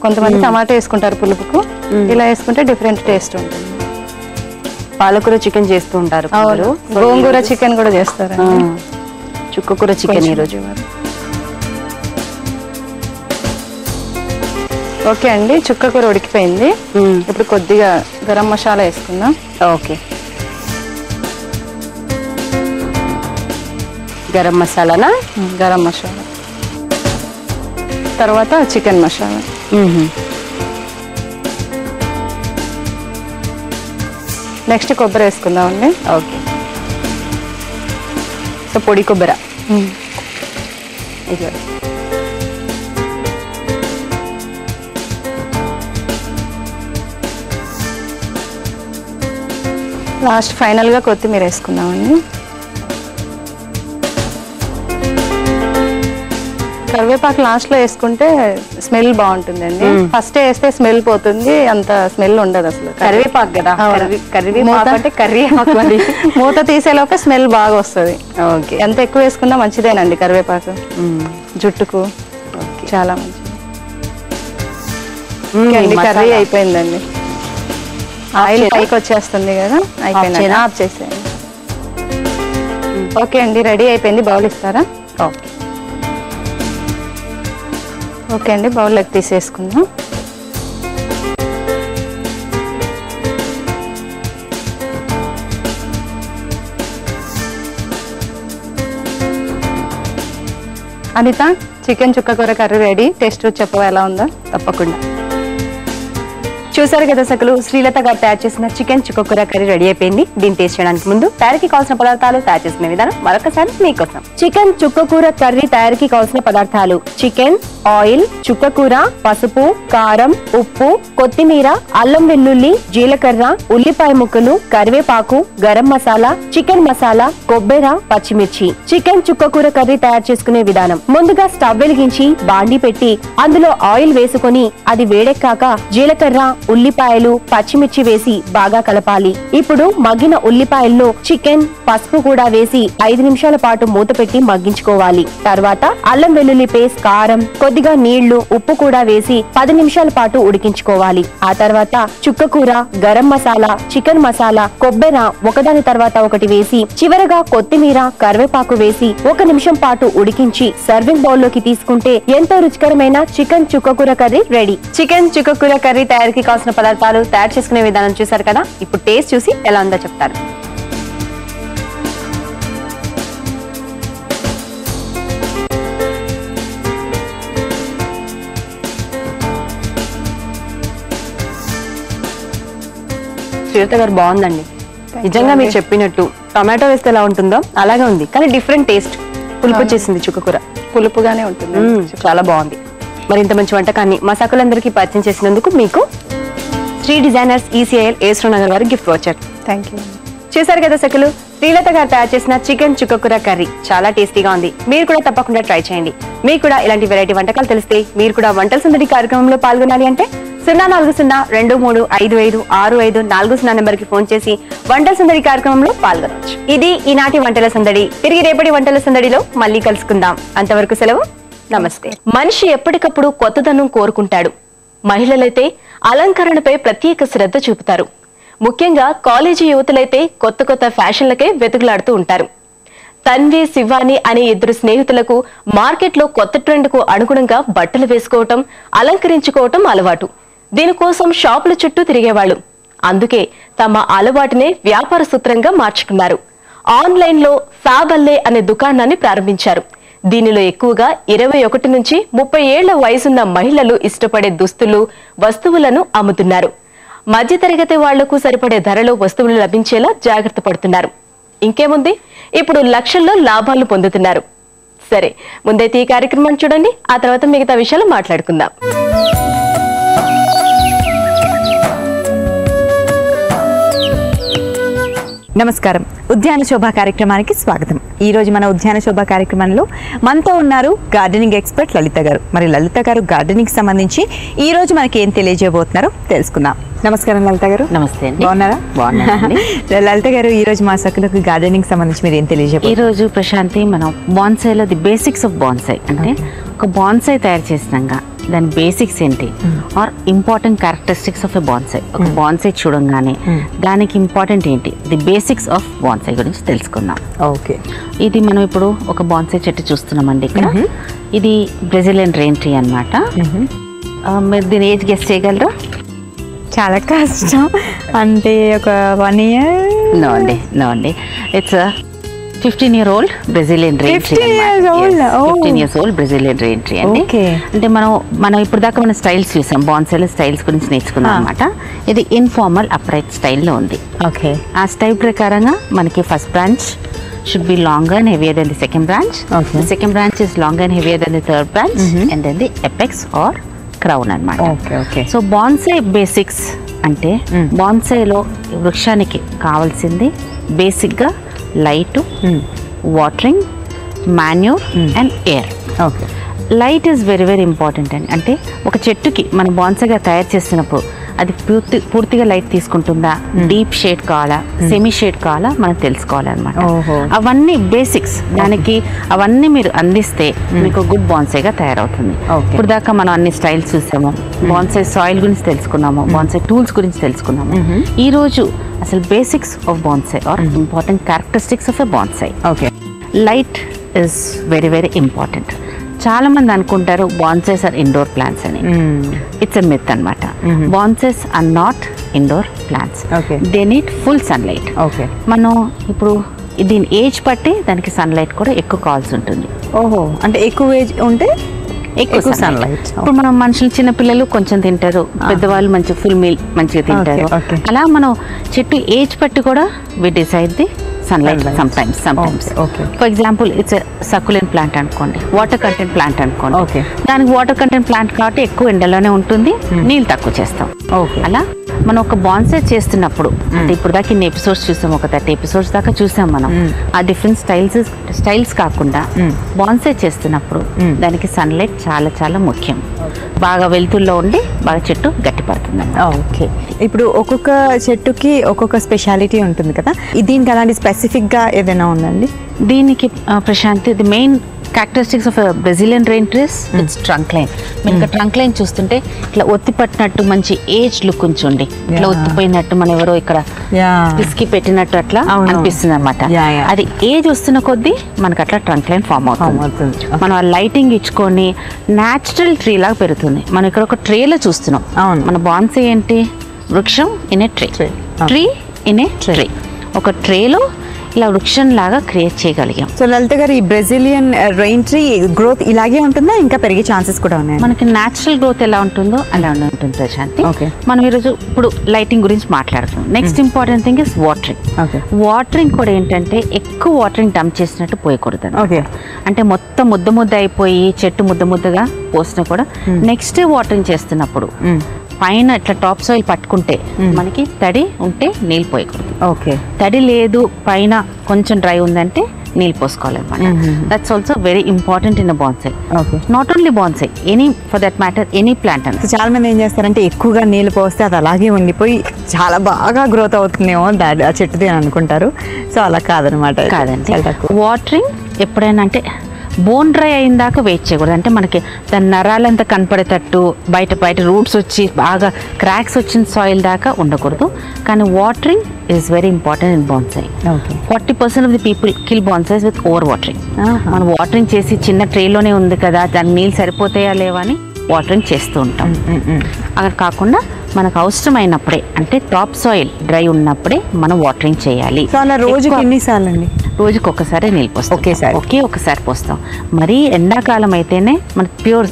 కొంతమంది టమాటా వేసుకుంటారు పులుపుకు, ఇలా వేసుకుంటే డిఫరెంట్ టేస్ట్ ఉంటుంది. పాలకూర చికెన్ చేస్తూ ఉంటారు, గోంగూర చికెన్ కూడా చేస్తారు. చుక్కకూర చికెన్ ఈరోజు. ఓకే అండి, చుక్కకూర ఉడికిపోయింది. ఇప్పుడు కొద్దిగా గరం మసాలా వేసుకుందాం. ఓకే, గరం మసాలానా? గరం మసాలా. తర్వాత చికెన్ మసాలా. నెక్స్ట్ కొబ్బరి వేసుకుందామండి. ఓకే, సో పొడి కొబ్బరి. లాస్ట్ ఫైనల్ గా కొత్తిమీర వేసుకుందామండి. కరివేపాకు లాస్ట్ లో వేసుకుంటే స్మెల్ బాగుంటుందండి. ఫస్ట్ వేస్తే స్మెల్ పోతుంది, అంత స్మెల్ ఉండదు అసలు. కరివేపాకు కదా, కరివేపాకు అంటే కర్రీ ఆకు అది. మూత తీసేలోపే స్మెల్ బాగా వస్తుంది. ఓకే, ఎంత ఎక్కువ వేసుకున్నా మంచిదేనండి కరివేపాకు జుట్టుకు చాలా మంచిది. కర్రీ అయిపోయిందండి. ఆయిల్ పైకి వచ్చేస్తుంది కదా, అయిపోయింది. ఆఫ్ చేసేయండి. ఓకే అండి, రెడీ అయిపోయింది. బౌల్ ఇస్తారా? ఓకే అండి, బౌల్లోకి తీసేసుకుందాం. అనిత, చికెన్ చుక్క కూర కర్రీ రెడీ. టేస్ట్ చెప్పవా ఎలా ఉందో? తప్పకుండా. చూసారు కదా సకలు, శ్రీలత గారు తయారు చేసిన చికెన్ చుక్కకూర కర్రీ రెడీ అయిపోయింది. దీన్ని టేస్ట్ చేయడానికి ముందు తయారీకి కావాల్సిన పదార్థాలు, తయారు చేసుకునే విధానం మరొకసారి మీకోసం. చికెన్ చుక్కకూర కర్రీ తయారీకి కావాల్సిన పదార్థాలు: చికెన్, ఆయిల్, చుక్కకూర, పసుపు, కారం, ఉప్పు, కొత్తిమీర, అల్లం వెల్లుల్లి, జీలకర్ర, ఉల్లిపాయ ముక్కలు, కరివేపాకు, గరం మసాలా, చికెన్ మసాలా, కొబ్బెర, పచ్చిమిర్చి. చికెన్ చుక్కకూర కర్రీ తయారు చేసుకునే విధానం: ముందుగా స్టవ్ వెలిగించి బాండి పెట్టి అందులో ఆయిల్ వేసుకొని అది వేడెక్కాక జీలకర్ర, ఉల్లిపాయలు, పచ్చిమిర్చి వేసి బాగా కలపాలి. ఇప్పుడు మగ్గిన ఉల్లిపాయల్లో చికెన్, పసుపు కూడా వేసి 5 నిమిషాల పాటు మూత పెట్టి మగ్గించుకోవాలి. తర్వాత అల్లం వెల్లుల్లి పేస్ట్, కారం, కొద్దిగా నీళ్లు, ఉప్పు కూడా వేసి 10 నిమిషాల పాటు ఉడికించుకోవాలి. ఆ తర్వాత చుక్కకూర, గరం మసాలా, చికెన్ మసాలా, కొబ్బెర ఒకదాని తర్వాత ఒకటి వేసి చివరగా కొత్తిమీర, కరివేపాకు వేసి 1 నిమిషం పాటు ఉడికించి సర్వింగ్ బౌల్ లోకి తీసుకుంటే ఎంతో రుచికరమైన చికెన్ చుక్కకూర కర్రీ రెడీ. చికెన్ చుక్కకూర కర్రీ తయారీకి కావాల్సిన పదార్థాలు, తయారు చేసుకునే విధానం చూసారు కదా. ఇప్పుడు టేస్ట్ చూసి ఎలా ఉందో చెప్తారు. శ్రీలత గారు, బాగుందండి నిజంగా. మీరు చెప్పినట్టు టొమాటో వేస్తే ఎలా ఉంటుందో అలాగే ఉంది, కానీ డిఫరెంట్ టేస్ట్. పులుపు వచ్చేసింది, చుక్కకూర పులుపుగానే ఉంటుంది. చాలా బాగుంది. మరి ఇంత మంచి వంటకాన్ని మా సకులందరికీ పరిచయం చేసినందుకు మీకు శ్రీ డిజైనర్స్ ECIL ఏస్రో నగర్ వారి గిఫ్ట్ వచ్చారు. Thank you. చూసారు కదా సకులు, శ్రీలత గారు తయారు చేసిన చికెన్ చుక్కకూర కర్రీ చాలా టేస్టీగా ఉంది. మీరు కూడా తప్పకుండా ట్రై చేయండి. మీకు కూడా ఇలాంటి వెరైటీ వంటకాలు తెలిస్తే మీరు కూడా వంటల సందడి కార్యక్రమంలో పాల్గొనాలి అంటే 040-2355-6540 నెంబర్ కి ఫోన్ చేసి వంటల సందడి కార్యక్రమంలో పాల్గొనవచ్చు. ఇది ఈనాటి వంటల సందడి. తిరిగి రేపటి వంటల సందడిలో మళ్ళీ కలుసుకుందాం. అంతవరకు సెలవు, నమస్తే. మనిషి ఎప్పటికప్పుడు కొత్తదనం కోరుకుంటాడు. మహిళలైతే అలంకరణపై ప్రత్యేక శ్రద్ధ చూపుతారు. ముఖ్యంగా కాలేజీ యువతులైతే కొత్త కొత్త ఫ్యాషన్లకే వెతుకులాడుతూ ఉంటారు. తన్వి, శివాని అనే 2 స్నేహితులకు మార్కెట్లో కొత్త ట్రెండ్ కు అనుగుణంగా బట్టలు వేసుకోవటం, అలంకరించుకోవటం అలవాటు. దీనికోసం షాపుల చుట్టూ తిరిగేవాళ్లు. అందుకే తమ అలవాటునే వ్యాపార సూత్రంగా మార్చుకున్నారు. ఆన్లైన్ లో ఫ్యాబల్లే అనే దుకాణాన్ని ప్రారంభించారు. దీనిలో ఎక్కువగా 21 నుంచి 30 ఏళ్ల వయసున్న మహిళలు ఇష్టపడే దుస్తులు, వస్తువులను అమ్ముతున్నారు. మధ్యతరగతి వాళ్లకు సరిపడే ధరలో వస్తువులు లభించేలా జాగ్రత్త పడుతున్నారు. ఇంకేముంది, ఇప్పుడు లక్షల్లో లాభాలు పొందుతున్నారు. సరే, ముందైతే ఈ కార్యక్రమాన్ని చూడండి, ఆ తర్వాత మిగతా విషయాలు మాట్లాడుకుందాం. నమస్కారం. ఉద్యాన శోభ కార్యక్రమానికి స్వాగతం. ఈ రోజు మన ఉద్యాన శోభ కార్యక్రమంలో మనతో ఉన్నారు గార్డెనింగ్ ఎక్స్పర్ట్ లలిత గారు. మరి లలిత గారు గార్డెనింగ్ సంబంధించి ఈ రోజు మనకి ఏం తెలియజేయబోతున్నారో తెలుసుకుందాం. నమస్కారం లలిత గారు. నమస్తే అండి. బాగున్నారా? బాగున్నానండి. లలిత గారు, ఈ రోజు మా సకులకు గార్డెనింగ్ సంబంధించి మీరు ఏం తెలియజేయబోతున్నారు? ఈ రోజు ప్రశాంతి, మనం బాన్సాయిలో ది బేసిక్స్ ఆఫ్ బాన్సాయి అంటే ఒక బాన్సాయి తయారు చేసినాక దాని బేసిక్స్ ఏంటి are important characteristics of a bonsai. ఒక బాన్సాయి చూడంగానే దానికి ఇంపార్టెంట్ ఏంటి, ది బేసిక్స్ ఆఫ్ బాన్సాయి గురించి తెలుసుకుందాం. ఓకే, ఇది మనం ఇప్పుడు ఒక బాన్సాయి చెట్టు చూస్తున్నామండి ఇక్కడ. ఇది బ్రెజిలియన్ రెయిన్ ట్రీ అనమాట. మీరు దీని ఏజ్ గెస్ చేయగలరా? చాలా కష్టం. అంటే ఒక 1 year? నో అండి, it's 15-year-old Brazilian rain tree. 15 years old? Yes, 15 years old Brazilian rain tree అండి. అంటే మనం ఇప్పుడు దాకా మన స్టైల్స్ చూసాం, బాన్సాయిలో స్టైల్స్ గురించి నేర్చుకున్నాం అనమాట. ఇది ఇన్ఫార్మల్ అప్రైట్ స్టైల్లో ఉంది. ఓకే, ఆ స్టైల్ ప్రకారంగా మనకి first branch should be longer and heavier than the second branch. Okay. The second branch is longer and heavier than the third branch, and then the apex or crown అన్నమాట. Okay. So bonsai basics అంటే బాన్సాయిలో వృక్షానికి కావాల్సింది బేసిక్గా light, watering, manure and air. Okay. Light is very very important అండి. అంటే ఒక చెట్టుకి మనం బాన్సాయిగా తయారు చేసినప్పుడు అది పూర్తిగా లైట్ తీసుకుంటుందా, డీప్ షేడ్ కావాలా, సెమీ షేడ్ కావాలా మనం తెలుసుకోవాలన్నమాట. అవన్నీ బేసిక్స్, దానికి అవన్నీ మీరు అందిస్తే మీకు గుడ్ బాన్సాయిగా తయారవుతుంది. ఇప్పుడు దాకా మనం అన్ని స్టైల్స్ చూసాము, బాన్సాయి సాయిల్ గురించి తెలుసుకున్నాము, బాన్సాయి టూల్స్ గురించి తెలుసుకున్నాము. ఈ రోజు అసలు basics of bonsai are important characteristics of a bonsai. Okay, light is very very important. చాలా మంది అనుకుంటారు బాన్సాయిస్ ఆర్ ఇండోర్ ప్లాంట్స్ అని. ఇట్స్ ఎ మిత్ అన్నమాట. Bonsais are not indoor plants. They need full sunlight. మనం ఇప్పుడు దీని age బట్టి దానికి సన్లైట్ కూడా ఎక్కువ కావాల్సి ఉంటుంది. ఓహో, అంటే ఎక్కువ ఏజ్ ఉంటే ఎక్కువ సన్లైట్. ఇప్పుడు మనం మనుషులు, చిన్న పిల్లలు కొంచెం తింటారు, పెద్దవాళ్ళు మంచి ఫుల్ మీల్ మంచిగా తింటారు. అలా మనం చెట్టు ఏజ్ బట్టి కూడా we decide the sunlight sometimes. For example it's succulent plant అనుకోండి, వాటర్ కంటెంట్ ప్లాంట్ అనుకోండి. దానికి వాటర్ కంటెంట్ ప్లాంట్ కాబట్టి ఎక్కువ ఎండలోనే ఉంటుంది, నీళ్ళు తక్కువ చేస్తాం. అలా మనం ఒక బాన్సాయి చేస్తున్నప్పుడు, అంటే ఇప్పుడు దాకా ఇన్ని ఎపిసోడ్స్ చూసాం, ఒక 30 ఎపిసోడ్స్ దాకా చూసాం మనం. ఆ డిఫరెంట్ స్టైల్స్ కాకుండా బాన్సాయి చేస్తున్నప్పుడు దానికి సన్లైట్ చాలా చాలా ముఖ్యం. బాగా వెలుతుల్లో ఉండి బాగా చెట్టు గట్టిపడుతుంది. ఓకే, ఇప్పుడు ఒక్కొక్క చెట్టుకి ఒక్కొక్క స్పెషాలిటీ ఉంటుంది కదా, దీనికి అలాంటి స్పెసిఫిక్గా ఏదైనా ఉందండి? దీనికి Prashanti, the main characteristics of Brazilian rain trees it's trunk line. మీరు ఇక్కడ ట్రంక్ లైన్ చూస్తుంటే ఇట్లా ఒత్తి పట్టినట్టు మంచి ఏజ్ లుక్ ఉంచండి, ఇట్లా ఒత్తిపోయినట్టు మనం ఎవరో ఇక్కడ పిసికి పెట్టినట్టు అట్లా అనిపిస్తుంది అనమాట. అది ఏజ్ వస్తున్న కొద్దీ మనకు అట్లా ట్రంక్ లైన్ ఫామ్ అవుతుంది. మనం ఆ లైటింగ్ ఇచ్చుకొని న్యాచురల్ ట్రీ లాగా పెరుగుతుంది. మనం ఇక్కడ ఒక ట్రేలో చూస్తున్నాం. మన బాన్సాయి ఏంటి? వృక్షం in a tree, tree in a tree. ఒక ట్రేలో ఇలా వృక్షం లాగా క్రియేట్ చేయగలిగాం. సో లలిత గారు, ఈ బ్రెజిలియన్ రెయిన్ ట్రీ గ్రోత్ ఇలాగే ఉంటుందా, ఇంకా పెరిగే ఛాన్సెస్ కూడా ఉన్నాయి? మనకి న్యాచురల్ గ్రోత్ ఎలా ఉంటుందో అలా ఉంటుంది ప్రశాంతి. మనం ఈరోజు ఇప్పుడు లైటింగ్ గురించి మాట్లాడుతున్నాం. Next important thing is watering. Watering కూడా ఏంటంటే ఎక్కువ వాటరింగ్ డంప్ చేసినట్టు పోయకూడదు. అంటే మొత్తం ముద్ద అయిపోయి చెట్టు ముద్దగా పోసినా కూడా నెక్స్ట్ వాటరింగ్ చేస్తున్నప్పుడు పైన ఇట్లా టాప్ సాయిల్ పట్టుకుంటే మనకి తడి ఉంటే నీళ్ళు పోయకూడదు. తడి లేదు, పైన కొంచెం డ్రై ఉందంటే నీళ్ళు పోసుకోవాలన్నమాట. That's also very important in a bonsai. Not only bonsai, any for that matter any plant అని. చాలా మంది ఏం చేస్తారంటే ఎక్కువగా నీళ్ళు పోస్తే అది అలాగే ఉండిపోయి చాలా బాగా గ్రోత్ అవుతుందేమో ఆ చెట్టుది అని అనుకుంటారు. సో అలా కాదనమాట. కాదండి, వాటరింగ్ ఎప్పుడైనా అంటే బోన్ డ్రై అయిన దాకా వెయిట్ చేయకూడదు. అంటే మనకి దాని నరాలంతా కనపడేటట్టు బయట రూట్స్ వచ్చి బాగా క్రాక్స్ వచ్చిన సాయిల్ దాకా ఉండకూడదు. కానీ watering is very important in bonsai. 40% of the people kill bonsais with over watering. మనం వాటరింగ్ చేసి చిన్న ట్రేలోనే ఉంది కదా, దానికి నీళ్ళు సరిపోతాయా లేవా అని వాటరింగ్ చేస్తూ ఉంటాం. అక్కడ కాకుండా మనకు అవసరమైనప్పుడే, అంటే టాప్ సాయిల్ డ్రై ఉన్నప్పుడే మనం వాటరింగ్ చేయాలి. రోజుకి ఎన్నిసార్లు అండి? రోజుకి ఒకసారి నీళ్ళు పోస్తాం, ఒకసారి పోస్తాం. మరీ ఎండాకాలం అయితేనే మన ప్యూర్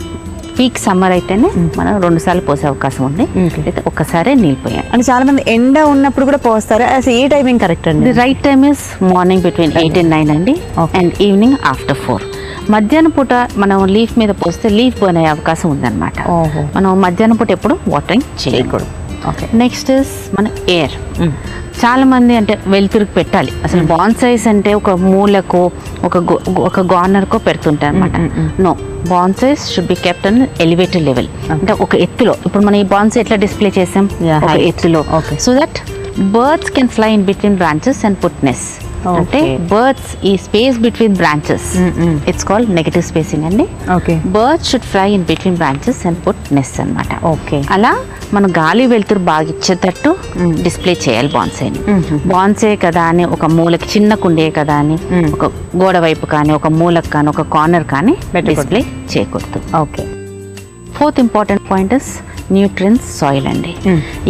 పీక్ సమ్మర్ అయితేనే మనం 2 సార్లు పోసే అవకాశం ఉంది, అయితే ఒక్కసారే నీళ్ళు పోయాలి. అంటే చాలా మంది ఎండ ఉన్నప్పుడు కూడా పోస్తారు. అసలు ఏ టైమింగ్ కరెక్ట్ అండి? The right time is morning between 8 and 9 అండి, అండ్ ఈవినింగ్ ఆఫ్టర్ 4. మధ్యాహ్నం పూట మనం లీఫ్ మీద పోస్తే లీఫ్ బర్న్ అయ్యే అవకాశం ఉందన్నమాట. మనం మధ్యాహ్నం పూట ఎప్పుడు వాటరింగ్ చేయకూడదు. నెక్స్ట్ ఇస్ మన ఎయిర్. చాలా మంది అంటే వెలుతురుకు పెట్టాలి. అసలు బాన్సాయిస్ అంటే ఒక మూలకు ఒక కార్నర్కో పెడుతుంటారు అనమాట. No, bonsais should be kept on elevated level. అంటే ఒక ఎత్తులో, ఇప్పుడు మనం ఈ బాన్సాయి ఎట్లా డిస్ప్లే చేసాం, ఒక ఎత్తులో, so that birds can fly in between branches and put nests. అంటే బర్డ్స్ ఈ space between branches, it's called negative spacing అండి. Birds should fly in between branches and put nests అనమాట. అలా మనం గాలి వెలుతురు బాగా ఇచ్చేటట్టు డిస్ప్లే చేయాలి బాన్సాయిని. బాన్సాయి కదా అని ఒక మూలకి, చిన్న కుండే కదా అని ఒక గోడ వైపు కానీ, ఒక మూలకు కానీ, ఒక కార్నర్ కానీ డిస్ప్లే చేయకూడదు. Fourth important point is nutrients soil అండి.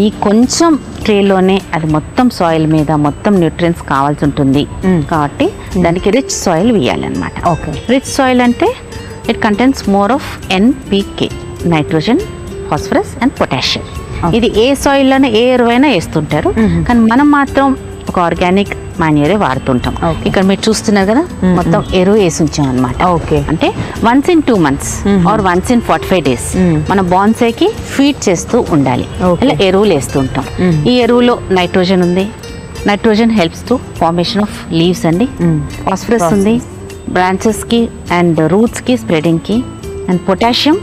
ఈ కొంచెం ట్రేలోనే అది మొత్తం సాయిల్ మీద మొత్తం న్యూట్రియన్స్ కావాల్సి ఉంటుంది కాబట్టి దానికి రిచ్ సాయిల్ వేయాలన్నమాట. రిచ్ సాయిల్ అంటే it contains more of NPK, nitrogen, phosphorus and potassium. ఇది ఏ సాయిల్లోనే ఏ ఎరువైనా వేస్తుంటారు, కానీ మనం మాత్రం ఒక ఆర్గానిక్ మాన్యూరే వాడుతుంటాం. ఇక్కడ మీరు చూస్తున్నారు కదా, మొత్తం ఎరువు వేసి ఉంచాం అనమాట. అంటే once in 2 months or once in 45 days మన బాన్సాయికి ఫీడ్ చేస్తూ ఉండాలి. ఇలా ఎరువులు వేస్తూ ఉంటాం. ఈ ఎరువులో నైట్రోజన్ ఉంది. Nitrogen helps to formation of leaves అండి. ఫాస్ఫరస్ ఉంది బ్రాంచెస్కి అండ్ రూట్స్కి, స్ప్రెడింగ్కి. అండ్ పొటాషియం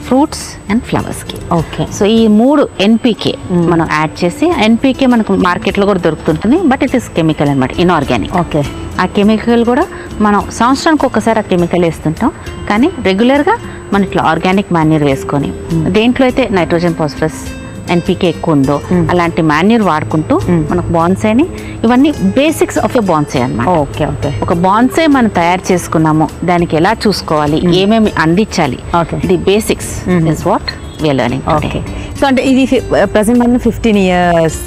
ఫ్రూట్స్ అండ్ ఫ్లవర్స్కి. ఓకే. సో ఈ 3 NPK మనం యాడ్ చేసి, NPK మనకు మార్కెట్లో కూడా దొరుకుతుంటుంది, బట్ ఇట్ ఈస్ కెమికల్ అనమాట, ఇన్ఆర్గానిక్. ఓకే. ఆ కెమికల్ కూడా మనం సంవత్సరానికి ఒక్కసారి ఆ కెమికల్ వేస్తుంటాం, కానీ రెగ్యులర్గా మనం ఇట్లా ఆర్గానిక్ మాన్యూర్ వేసుకొని, దేంట్లో అయితే నైట్రోజన్ ఫాస్ఫరస్ NPK ఎక్కువ ఉందో అలాంటి మాన్యూర్ వాడుకుంటూ మనకు బాన్సైని, ఇవన్నీ బేసిక్స్ ఆఫ్ ఎ బాన్సై అన్నమాట. ఓకే. ఓకే. ఒక బాన్సై మనం తయారు చేసుకున్నాము, దానికి ఎలా చూసుకోవాలి, ఏమేమి అందించాలి, the basics is what we are learning. Okay. So అంటే ఇది ప్రజెంట్ మనం 15 years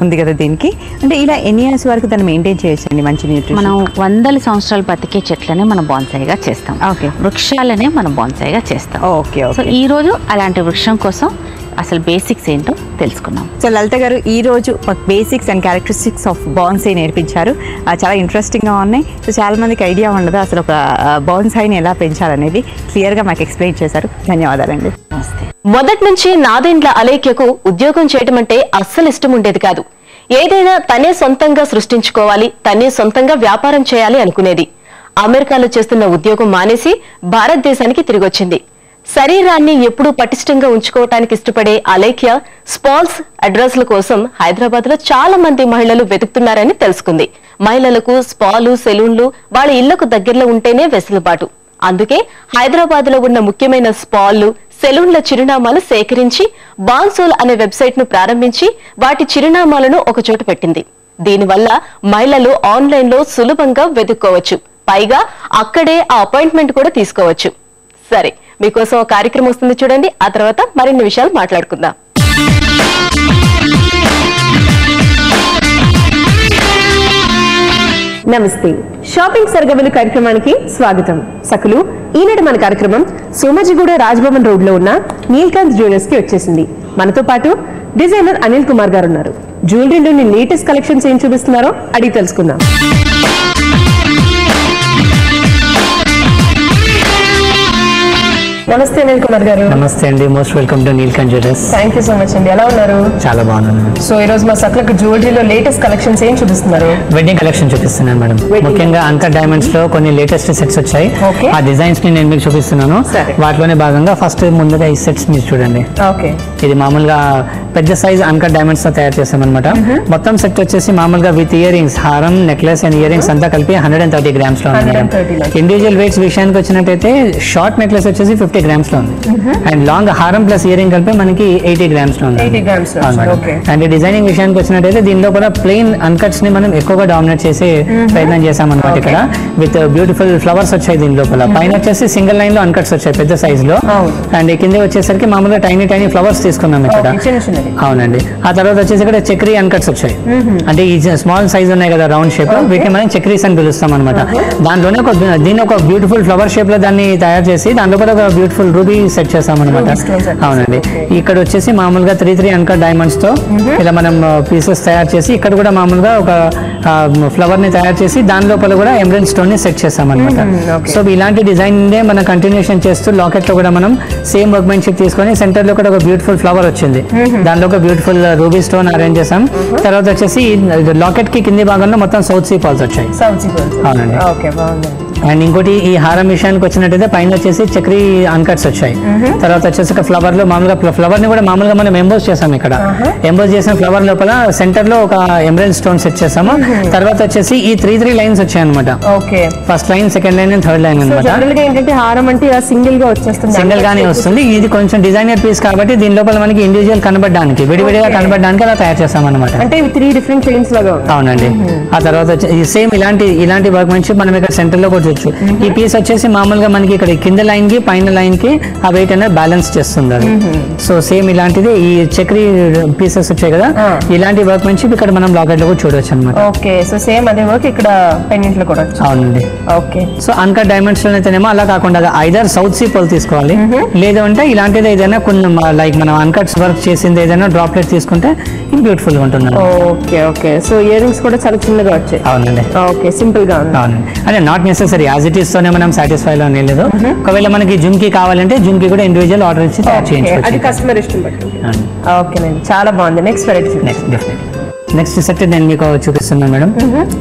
ఉంది కదా దీనికి, అంటే ఇలా ఎన్ని ఇయర్స్ వరకు దాన్ని మెయింటైన్ చేయొచ్చండి మంచి న్యూట్రిషన్? మనం 100 సంవత్సరాలు బతికే చెట్లనే మనం బాన్సైగా చేస్తాం. ఓకే. వృక్షాలనే మనం బాన్సైగా చేస్తాం. ఓకే. సో ఈ రోజు అలాంటి వృక్షం కోసం అసలు బేసిక్స్ ఏంటో తెలుసుకున్నాం. సో లలిత గారు ఈ రోజు basics and characteristics of bonsai నేర్పించారు. చాలా ఇంట్రెస్టింగ్గా ఉన్నాయి. సో చాలా మందికి ఐడియా ఉండదు అసలు ఒక బాన్సైని ఎలా పెంచాలనేది క్లియర్గా మాకు ఎక్స్ప్లెయిన్ చేశారు. ధన్యవాదాలండి. నమస్తే. మొదటి నుంచి నాదెండ్ల అలేఖ్యకు ఉద్యోగం చేయటం అంటే అస్సలు ఇష్టం ఉండేది కాదు. ఏదైనా తనే సొంతంగా సృష్టించుకోవాలి, తనే సొంతంగా వ్యాపారం చేయాలి అనుకునేది. అమెరికాలో చేస్తున్న ఉద్యోగం మానేసి భారతదేశానికి తిరిగొచ్చింది. శరీరాన్ని ఎప్పుడూ పటిష్టంగా ఉంచుకోవటానికి ఇష్టపడే అలేఖ్య స్పాల్స్ అడ్రస్ల కోసం హైదరాబాద్ లో చాలా మంది మహిళలు వెతుకుతున్నారని తెలుసుకుంది. మహిళలకు స్పాలు, సెలూన్లు వాళ్ళ ఇళ్లకు దగ్గరలో ఉంటేనే వెసులుబాటు. అందుకే హైదరాబాద్ లో ఉన్న ముఖ్యమైన స్పాళ్లు, సెలూన్ల చిరునామాలు సేకరించి బాన్సోల్ అనే వెబ్సైట్ ను ప్రారంభించి వాటి చిరునామాలను ఒకచోట పెట్టింది. దీనివల్ల మహిళలు ఆన్లైన్ లో సులభంగా వెతుక్కోవచ్చు, పైగా అక్కడే ఆ అపాయింట్మెంట్ కూడా తీసుకోవచ్చు. సరే, మీకోసం ఒక కార్యక్రమం వస్తుంది చూడండి, ఆ తర్వాత మరిన్ని విషయాలు మాట్లాడుకుందాం. నమస్తే, షాపింగ్ సర్గవలు కార్యక్రమానికి స్వాగతం. సకులు, ఈనాడు మన కార్యక్రమం సోమాజిగూడ రాజ్భవన్ రోడ్ లో ఉన్న నీల్కాంత్ జ్యువెలర్స్ కి వచ్చేసింది. మనతో పాటు డిజైనర్ అనిల్ కుమార్ గారు ఉన్నారు. జ్యువెలరీలోని లేటెస్ట్ కలెక్షన్స్ ఏం చూపిస్తున్నారో అడిగి తెలుసుకుందాం. నమస్తే అనిల్ కుమార్ గారు. నమస్తే అండి, most welcome to Neelkanth jewellers. Thank you so much అండి. ఎలా ఉన్నారు? చాలా బాగున్నాను. సో ఈ రోజు మా సకులకు జ్యువెలరీలో లేటెస్ట్ కలెక్షన్స్ ఏం చూపిస్తున్నారు? వెడ్డింగ్ కలెక్షన్ చూపిస్తున్నాను మేడం. ముఖ్యంగా అంకర్ డైమండ్స్ లో కొన్ని లేటెస్ట్ సెట్స్ వచ్చాయి. Okay. ఆ డిజైన్స్ ని నేను మీకు చూపిస్తున్నాను. సరే. వాటిలోనే భాగంగా ఫస్ట్ ముందుగా ఈ సెట్స్ మీరు చూడండి. ఓకే. ఇది మామూలుగా పెద్ద సైజ్ అంకర్ డైమండ్స్ తో తయారు చేస్తాం అనమాట. మొత్తం సెట్ వచ్చేసి మామూలుగా విత్ ఇయర్ రింగ్స్, హారం, నెక్లెస్ అండ్ ఇయర్ రింగ్స్ అంతా కలిపి 130 grams లో ఉంది మేడం. 130. ఇండివిజువల్ వెయిట్స్ విషయానికి వచ్చినట్టయితే షార్ట్ నెక్లెస్ వచ్చేసి 50 grams లో ఉంది, అండ్ లాంగ్ హారం ప్లస్ ఇయర్ రింగ్ కలిపి మనకి 80 grams లో ఉంది. 80 grams లో. Okay. అండ్ డిజైనింగ్ విషయానికి వచ్చినట్టయితే దీనిలో కూడా ప్లెయిన్ అన్కట్స్ ని మనం ఎక్కువగా డామినేట్ చేసే ప్రయత్నం చేసాం అనమాట. ఇక్కడ విత్ బ్యూటిఫుల్ ఫ్లవర్స్ వచ్చాయి దీని లోపల. పైన వచ్చేసి సింగిల్ లైన్ లో అన్కట్స్ వచ్చాయి పెద్ద సైజ్ లో, అండ్ కింద వచ్చేసరికి మామూలుగా టైనీ టైనీ ఫ్లవర్స్ తీసుకున్నాం ఇక్కడ. అవునండి. ఆ తర్వాత వచ్చేసి ఇక్కడ చక్రీ అన్కట్స్ వచ్చాయి. అంటే ఈ స్మాల్ సైజ్ ఉన్నాయి కదా రౌండ్ షేప్, వీటిని మనం చక్రీస్ అని పిలుస్తాం అనమాట. దాంట్లోనే దీన్ని ఒక బ్యూటిఫుల్ ఫ్లవర్ షేప్ లో దాన్ని తయారు చేసి దాంట్లో కూడా ఒక బ్యూటిఫుల్ రూబీ సెట్ చేస్తాం అనమాట. అవునండి. ఇక్కడ వచ్చేసి మామూలుగా 3 అన్కట్ డైమండ్స్ తో ఇలా మనం పీసెస్ తయారు చేసి ఇక్కడ కూడా మామూలుగా ఒక ఫ్లవర్ ని తయారు చేసి దాని లోపల కూడా ఎమరల్డ్ స్టోన్ ని సెట్ చేస్తాం అనమాట. సో ఇలాంటి డిజైన్ మనం కంటిన్యూషన్ చేస్తూ లాకెట్ లో కూడా మనం సేమ్ వర్క్మెన్షిప్ తీసుకొని సెంటర్ లో కూడా ఒక బ్యూటిఫుల్ ఫ్లవర్ వచ్చింది, దానిలో ఒక బ్యూటిఫుల్ రూబీ స్టోన్ అరేంజ్ చేసాం. తర్వాత వచ్చేసి లాకెట్ కి కింది భాగంలో మొత్తం సౌత్ సీ పాల్స్ వచ్చాయి. అవునండి. అండ్ ఇంకోటి ఈ హారం విషయానికి వచ్చినట్టయితే పైన వచ్చేసి చక్రీ అన్కట్స్ వచ్చాయి. తర్వాత వచ్చేసి ఒక ఫ్లవర్ లో మామూలుగా ఫ్లవర్ ని కూడా మామూలుగా మనం ఎంబోస్ చేసాం. ఇక్కడ ఎంబోస్ చేసిన ఫ్లవర్ లోపల సెంటర్ లో ఒక ఎమరల్డ్ స్టోన్ సెట్ చేసాము. తర్వాత వచ్చేసి ఈ 3 లైన్స్ వచ్చాయి అనమాట. First line, second line and third line అనమాట. హారం అంటే సింగిల్ గా వచ్చేస్తుంది, సింగిల్ గానే వస్తుంది. ఇది కొంచెం డిజైనర్ పీస్ కాబట్టి దీని లోపల మనకి ఇండివిజువల్ కనబడడానికి, విడివిడిగా కనబడడానికి అలా తయారు చేస్తాం అనమాట. అంటే 3 డిఫరెంట్ చైన్స్ లాగా. అవునండి. ఆ తర్వాత సేమ్ ఇలాంటి వర్క్మెన్షిప్ మనం ఇక్కడ సెంటర్ లో కూడా చూడొచ్చు. ఈ పీస్ వచ్చేసి మామూలుగా మనకి ఇక్కడ కింద లైన్ కి పైన లైన్ కి ఆ వెయిట్ అనేది బ్యాలెన్స్ చేస్తుంది అది. సో సేమ్ ఇలాంటిది ఈ చక్రీ పీసెస్ వచ్చాయి కదా, ఇలాంటి వర్క్మెన్షిప్ ఇక్కడ మనం లాకెట్ లో కూడా చూడొచ్చు అనమాట. ఓకే. సో సేమ్ అదే వర్క్ ఇక్కడ పెండెంట్ లో కూడా. అవునండి. ఓకే. సో అన్కట్ డైమండ్స్ లో అయితేనేమో అలా కాకుండా ఐదర్ సౌత్ సీ పోల్ తీసుకోవాలి, లేదు అంటే ఇలాంటిది ఏదైనా కొన్ని లైక్ మనం అన్కట్స్ వర్క్ చేసింది ఏదైనా డ్రాప్లెట్ తీసుకుంటే బ్యూటిఫుల్ గా ఉంటుంది. Okay. Okay. So ear rings కూడా చాలా చిన్నగా వచ్చాయి. అవునండి. ఓకే. సింపుల్ గా ఉంది. అవునండి. అంటే not necessary as it is తోనే మనం సాటిస్ఫై లో లేదు. ఒకవేళ మనకి జుమ్కి కావాలంటే జుమ్కి కూడా ఇండివిజువల్ ఆర్డర్ ఇచ్చి తయారు చేయించుకోవచ్చు. అది కస్టమర్ ఇష్టం బట్టి. ఓకేనండి, చాలా బాగుంది. Next variety. నెక్స్ట్ సెట్ నేను మీకు చూపిస్తున్నాను మేడం.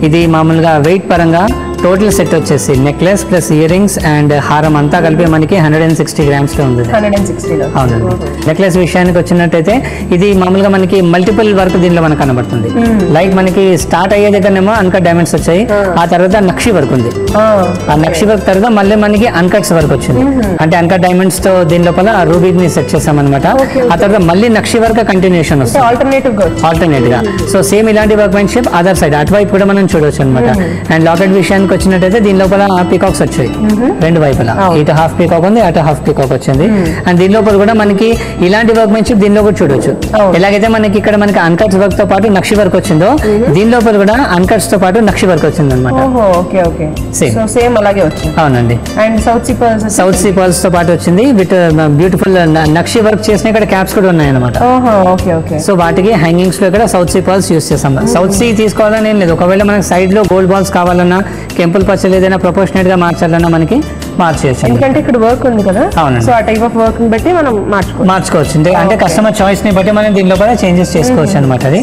ఇది మామూలుగా వెయిట్ పరంగా టోటల్ సెట్ వచ్చేసి necklace plus ear rings and హారం అంతా కలిపి మనకి 160 grams లో ఉంది. 160 లో. అవునండి. నెక్లెస్ విషయానికి వచ్చినట్టయితే ఇది మామూలుగా మనకి మల్టిపుల్ వర్క్ దీనిలో మనకు కనబడుతుంది. లైక్ మనకి స్టార్ట్ అయ్యే దగ్గరనేమో అన్కట్ డైమండ్స్ వచ్చాయి, ఆ తర్వాత నక్షి వర్క్ ఉంది. ఆ నక్షి వర్క్ తర్వాత మళ్ళీ మనకి అన్కట్స్ వర్క్ వచ్చింది. అంటే అన్కట్ డైమండ్స్ తో దీని లోపల రూబీ ని సెట్ చేసాం అనమాట. ఆ తర్వాత మళ్ళీ నక్షి వర్క్ కంటిన్యూషన్ వస్తుంది ఆల్టర్నేట్ గా. సో సేమ్ ఇలాంటి వర్క్మెన్షిప్ అదర్ సైడ్ అటువైపు కూడా మనం చూడవచ్చు అనమాట. అండ్ లాకెట్ విషయానికి వచ్చినట్టయితే దీని లోపల పీకాక్స్ వచ్చాయి రెండు వైపులా, ఇటు హాఫ్ పీకాక్ ఉంది, అటు హాఫ్ పీకాక్ వచ్చింది. అండ్ దీని లోపల కూడా మనకి ఇలాంటి వర్క్మెన్షిప్ దీనిలో కూడా చూడొచ్చు. ఎలాగైతే మనకి ఇక్కడ మనకి అన్కట్స్ వర్క్ తో పాటు నక్షి వర్క్ వచ్చిందో దీని లోపల కూడా అన్కట్స్ తో పాటు నక్షి వర్క్ వచ్చింది అనమాట. సేమ్ అలాగే వచ్చింది. అవునండి. అండ్ సౌత్ సీ పర్ల్స్ తో పాటు వచ్చింది విత్ బ్యూటిఫుల్ నక్షి వర్క్ చేసిన ఇక్కడ క్యాప్స్ కూడా ఉన్నాయి అనమాట. సో వాటికి హ్యాంగింగ్స్ లో ఇక్కడ సౌత్ సీ పర్ల్స్ యూస్ చేస్తాం. సౌత్ సీ తీసుకోవాలని ఏం లేదు, ఒకవేళ మనకి సైడ్ లో గోల్డ్ బాల్స్ కావాలన్నా కెంపుల్ పచ్చలు ఏదైనా ప్రపోర్షనేట్ గా మార్చాలన్నా మనకి మార్చేయచ్చు. ఎందుకంటే ఇక్కడ వర్క్ ఉంది కదా, సో ఆ టైప్ ఆఫ్ వర్క్ బట్టి మనం మార్చుకోవచ్చు. అంటే కస్టమర్ చాయిస్ ని బట్టి మనం దీనిలో కూడా చేంజెస్ చేసుకోవచ్చు అనమాట. అది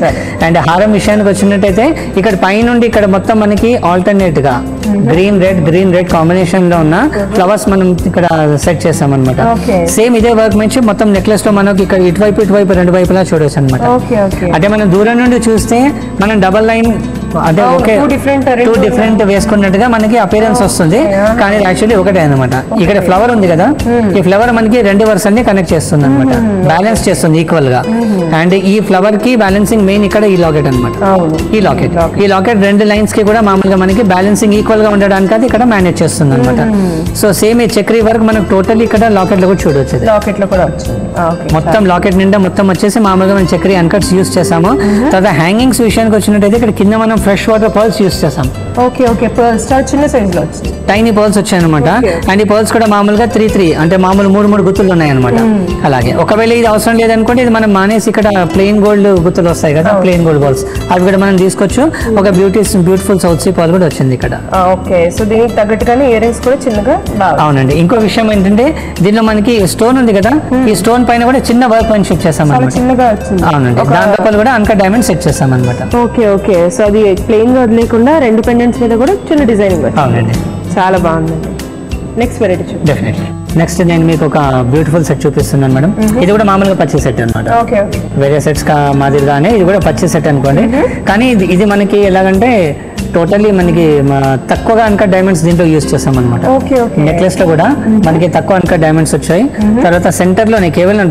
అండ్ హారం విషయానికి వచ్చినట్టయితే ఇక్కడ పైనుండి ఇక్కడ మొత్తం మనకి ఆల్టర్నేట్ గా గ్రీన్ రెడ్ కాంబినేషన్ లో ఉన్న ఫ్లవర్స్ మనం ఇక్కడ సెట్ చేసాం అనమాట. సేమ్ ఇదే వర్క్ మంచి మొత్తం నెక్లెస్ లో మనకి ఇక్కడ ఇటువైపు రెండు వైపులా చూడవచ్చు అనమాట. అంటే మనం దూరం నుండి చూస్తే మనం డబల్ లైన్ అంటే ఓకే టూ డిఫరెంట్ వేసుకున్నట్టుగా మనకి అపియరెన్స్ వస్తుంది, కానీ యాక్చువల్లీ ఒకటే అనమాట. ఇక్కడ ఫ్లవర్ ఉంది కదా, ఈ ఫ్లవర్ మనకి రెండు వర్సల్ని కనెక్ట్ చేస్తుంది అనమాట, బ్యాలెన్స్ చేస్తుంది ఈక్వల్ గా. అండ్ ఈ ఫ్లవర్ కి బ్యాలెన్సింగ్ మెయిన్ ఇక్కడ ఈ లాకెట్ అనమాట. ఈ లాకెట్ రెండు లైన్స్ కి కూడా మామూలుగా మనకి బ్యాలెన్సింగ్ ఈక్వల్ గా ఉండడానికి అది ఇక్కడ మేనేజ్ చేస్తుంది అనమాట. సో సేమ్ ఈ చక్రీ వర్క్ మనకు టోటల్ ఇక్కడ లాకెట్ లో కూడా చూడవచ్చు. మొత్తం లాకెట్ నిండా మొత్తం వచ్చేసి మామూలుగా మనం చక్రీ అన్కట్స్ యూస్ చేసాము. తర్వాత హ్యాంగింగ్స్ విషయానికి వచ్చినట్టయితే ఇక్కడ కింద మనం ఫ్రెష్ వాటర్ పర్ల్స్ యూస్ చేసాం. చిన్న సైజ్ లో టైనీ పర్ల్స్ వచ్చాయి అనమాట. అండ్ ఈ పర్ల్స్ కూడా మామూలుగా 3 అంటే మామూలు 3 గుత్తులు ఉన్నాయి అనమాట. అలాగే ఒకవేళ ఇది అవసరం లేదనుకోండి ఇది మనం మానేసి ఇక్కడ ప్లెయిన్ గోల్డ్ గుత్తులు వస్తాయి కదా, ప్లెయిన్ గోల్డ్ బాల్స్ అవి కూడా మనం తీసుకోవచ్చు. ఒక బ్యూటిఫుల్ సౌత్ సీ పర్ల్ కూడా వచ్చింది ఇక్కడ. సో దీనికి తగ్గట్టుగానే ఇయర్ రింగ్స్ కూడా చిన్నగా. అవునండి. ఇంకో విషయం ఏంటంటే దీనిలో మనకి స్టోన్ ఉంది కదా, ఈ స్టోన్ పైన కూడా చిన్న వర్క్ మెన్షిప్ చేసాం అనమాట. అవునండి. దాని లోపల కూడా అన్కట్ డైమండ్ సెట్ చేసాం అనమాట. ఓకే సో అది ప్లెయిన్ గా వదిలేకుండా రెండు పెండెంట్స్ మీద కూడా చిన్న డిజైనింగ్. అవునండి. చాలా బాగుందండి. Next variety definitely. నెక్స్ట్ నేను మీకు ఒక బ్యూటిఫుల్ సెట్ చూపిస్తున్నాను మేడం. ఇది కూడా మామూలుగా పచ్చి సెట్ అనమాట. వేరే సెట్స్ మాదిరిగానే ఇది కూడా పచ్చి సెట్ అనుకోండి, కానీ ఇది మనకి ఎలాగంటే టోటల్లీ మనకి తక్కువగా అన్కట్ డైమండ్స్ దీంట్లో యూస్ చేస్తాం అనమాట. నెక్లెస్ లో కూడా మనకి తక్కువ అన్కట్ డైమండ్స్ వచ్చాయి. తర్వాత సెంటర్ లోనే కేవలం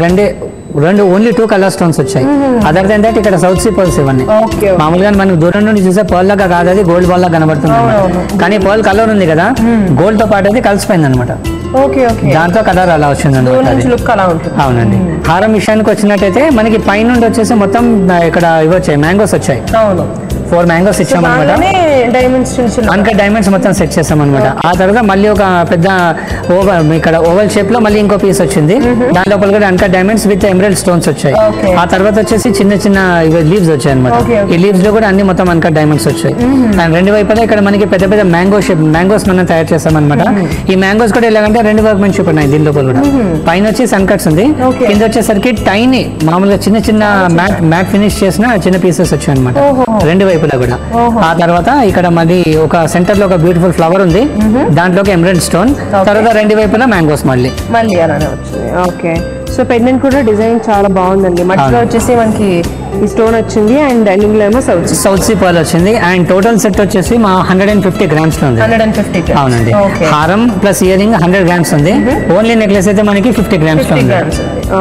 రెండు ఓన్లీ 2 కలర్ స్టోన్స్ వచ్చాయి. అదర్ దెన్ దట్ ఇక్కడ సౌత్ సీ పర్ల్స్ ఇవన్నీ మామూలుగా మనకు దూరం నుండి చూసే పర్ల్ లాగా కాదు, అది గోల్డ్ బాల్ లాగా కనబడుతుంది అనమాట. కానీ పర్ల్ కలర్ ఉంది కదా, గోల్డ్ తో పాటు అది కలిసిపోయింది అనమాట. దాంతో కలర్ అలా వచ్చింది అనమాట. అవునండి. హారం విషయానికి వచ్చినట్టయితే మనకి పైనుండి వచ్చేసి మొత్తం ఇక్కడ ఇవి వచ్చాయి, మ్యాంగోస్ వచ్చాయి. 4 మ్యాంగోస్ ఇచ్చామన్నమాట. అన్కట్ డైమండ్స్ మొత్తం సెట్ చేసాం అనమాట. ఆ తర్వాత మళ్ళీ ఒక పెద్ద ఇక్కడ ఓవల్ షేప్ లో మళ్ళీ ఇంకో పీస్ వచ్చింది. దాని లోపల కూడా uncut diamonds with emerald stones వచ్చాయి. ఆ తర్వాత వచ్చేసి చిన్న లీవ్స్ వచ్చాయి అనమాట. ఈ లీవ్స్ లో కూడా అన్ని మొత్తం అన్కట్ డైమండ్స్ వచ్చాయి. అండ్ రెండు వైపులా ఇక్కడ మనకి పెద్ద మ్యాంగోస్ మనం తయారు చేసాం అనమాట. ఈ మ్యాంగోస్ కూడా ఎలాగంటే రెండు వర్క్ మెన్షిప్ ఉన్నాయి దీని లోపల కూడా. పైన వచ్చి అన్కట్స్ ఉంది, కింద వచ్చేసరికి టైనీ మామూలుగా చిన్న మ్యాట్ ఫినిష్ చేసిన చిన్న పీసెస్ వచ్చాయి అనమాట రెండు వైపులా కూడా. ఆ తర్వాత ఇక్కడ మళ్ళీ ఒక సెంటర్ లో ఒక బ్యూటిఫుల్ ఫ్లవర్ ఉంది, దాంట్లోకి ఎమరల్డ్ స్టోన్, తర్వాత రెండు వైపులా మ్యాంగోస్ మళ్ళీ అలానే వచ్చింది. ఓకే. సో పెండెంట్ కూడా డిజైన్ చాలా బాగుందండి. మధ్యలో వచ్చేసి మనకి ఈ స్టోన్ వచ్చింది అండ్ ఎండింగ్ లో ఏమో సౌత్ సీ పర్ల్ వచ్చింది. అండ్ టోటల్ సెట్ వచ్చేసి మా 150 grams లో ఉంది. 150. అవునండి. హారం ప్లస్ ఇయర్ రింగ్ 100 grams ఉంది. ఓన్లీ నెక్లెస్ అయితే మనకి 50 grams లో ఉంది.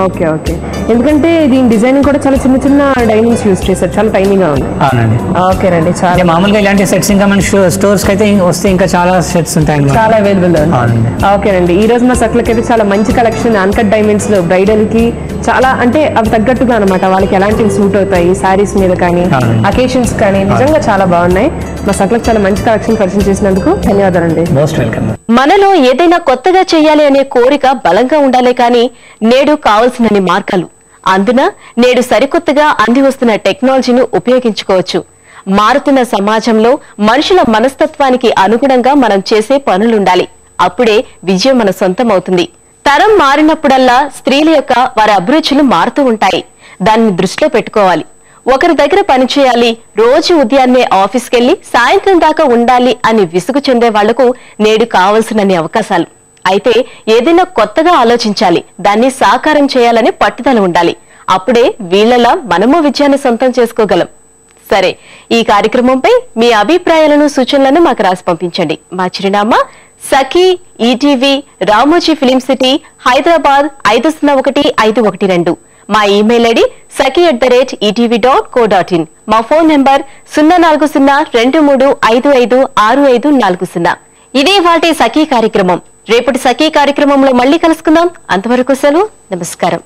ఓకే. ఎందుకంటే దీని డిజైనింగ్ కూడా చాలా చిన్న డైమండ్స్ యూస్ చేశారు, చాలా టైనింగ్ గా ఉంది. అవునండి. ఓకేనండి. చాలా మామూలుగా ఇలాంటి సెట్స్ ఇంకా మన స్టోర్స్ కి అయితే వస్తే ఇంకా చాలా సెట్స్ ఉంటాయి, చాలా అవైలబుల్. ఓకేనండి. ఈ రోజు మా సక్లకి అయితే చాలా మంచి కలెక్షన్ అన్కట్ డైమండ్స్ లో బ్రైడల్ కి చాలా అంటే అవి తగ్గట్టుగా అనమాట, వాళ్ళకి ఎలాంటివి సూట్ అవుతాయి సారీస్ మీద కానీ అకేషన్స్ కానీ నిజంగా చాలా బాగున్నాయి. మా సక్లకు చాలా మంచి కలెక్షన్ పరిచయం చేసినందుకు ధన్యవాదాలండి. Most welcome. మనలో ఏదైనా కొత్తగా చేయాలి అనే కోరిక బలంగా ఉండాలే కానీ నేడు కావలసినన్ని మార్గాలు. అందున నేడు సరికొత్తగా అంది వస్తున్న టెక్నాలజీని ఉపయోగించుకోవచ్చు. మారుతున్న సమాజంలో మనుషుల మనస్తత్వానికి అనుగుణంగా మనం చేసే పనులుండాలి. అప్పుడే విజయం మన సొంతం అవుతుంది. తరం మారినప్పుడల్లా స్త్రీల యొక్క వారి అభిరుచులు మారుతూ ఉంటాయి. దాన్ని దృష్టిలో పెట్టుకోవాలి. ఒకరి దగ్గర పనిచేయాలి, రోజు ఉదయాన్నే ఆఫీస్కెళ్లి సాయంత్రం దాకా ఉండాలి అని విసుగు చెందే వాళ్లకు నేడు కావలసినన్ని అవకాశాలు. అయితే ఏదైనా కొత్తగా ఆలోచించాలి, దాన్ని సాకారం చేయాలని పట్టుదల ఉండాలి. అప్పుడే వీళ్లలా మనము విజయాన్ని సొంతం చేసుకోగలం. సరే, ఈ కార్యక్రమంపై మీ అభిప్రాయాలను, సూచనలను మాకు రాసి పంపించండి. మా చిరునామా Sakhi, ETV, Ramoji film city, Hyderabad 501512. మా ఇమెయిల్ ఐడి saki@etv.co.in. మా ఫోన్ నెంబర్ 0402355640. ఇదే వాటి సఖీ కార్యక్రమం. రేపటి సఖీ కార్యక్రమంలో మళ్ళీ కలుసుకుందాం. అంతవరకు సెలవు, నమస్కారం.